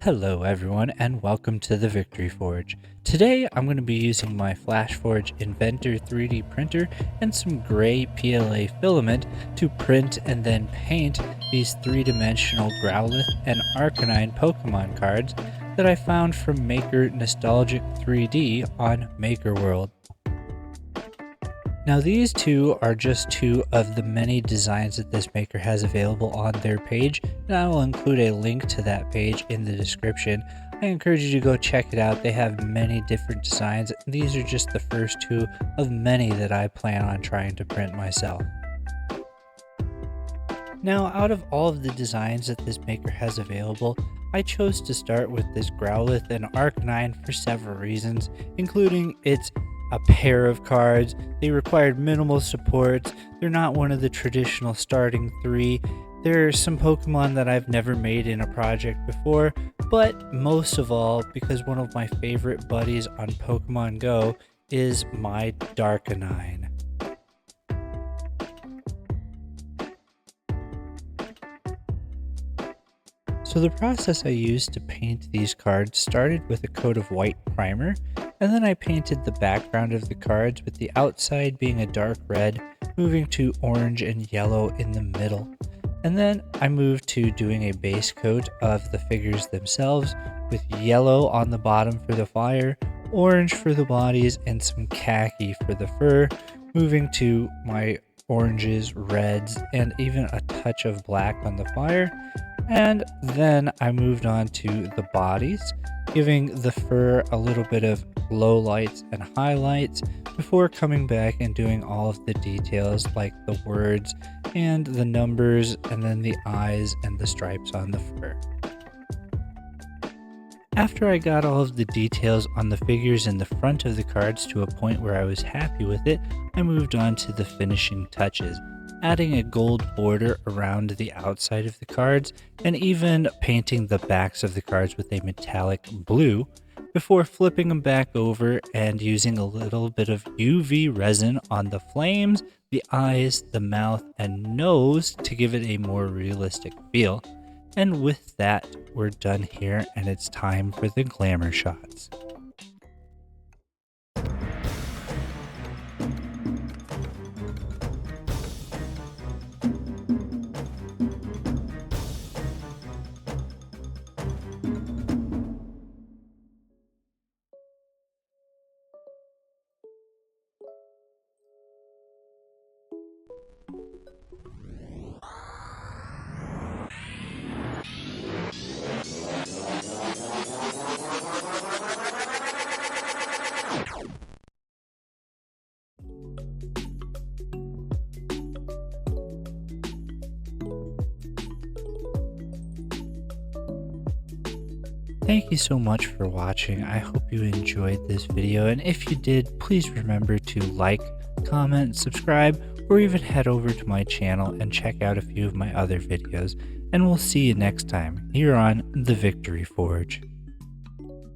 Hello everyone and welcome to the Victory Forge. Today I'm going to be using my FlashForge Inventor 3D printer and some gray PLA filament to print and then paint these three-dimensional Growlithe and Arcanine Pokemon cards that I found from Maker Nostalgic 3D on Makerworld. Now these two are just two of the many designs that this maker has available on their page, and I will include a link to that page in the description. I encourage you to go check it out. They have many different designs. These are just the first two of many that I plan on trying to print myself. Now, out of all of the designs that this maker has available, I chose to start with this Growlithe and Arcanine for several reasons, including its a pair of cards. They required minimal supports. They're not one of the traditional starting three. There are some Pokemon that I've never made in a project before, but most of all because one of my favorite buddies on Pokemon Go is my Arcanine. So the process I used to paint these cards started with a coat of white primer, and then I painted the background of the cards with the outside being a dark red, moving to orange and yellow in the middle. And then I moved to doing a base coat of the figures themselves with yellow on the bottom for the fire, orange for the bodies, and some khaki for the fur, moving to my oranges, reds, and even a touch of black on the fire. And then I moved on to the bodies, giving the fur a little bit of low lights and highlights before coming back and doing all of the details like the words and the numbers and then the eyes and the stripes on the fur. After I got all of the details on the figures in the front of the cards to a point where I was happy with it, I moved on to the finishing touches, adding a gold border around the outside of the cards and even painting the backs of the cards with a metallic blue before flipping them back over and using a little bit of UV resin on the flames, the eyes, the mouth, and nose to give it a more realistic feel. And with that, we're done here and it's time for the glamour shots. Thank you so much for watching. I hope you enjoyed this video, and if you did, please remember to like, comment, subscribe, or even head over to my channel and check out a few of my other videos, and we'll see you next time here on the Victory Forge.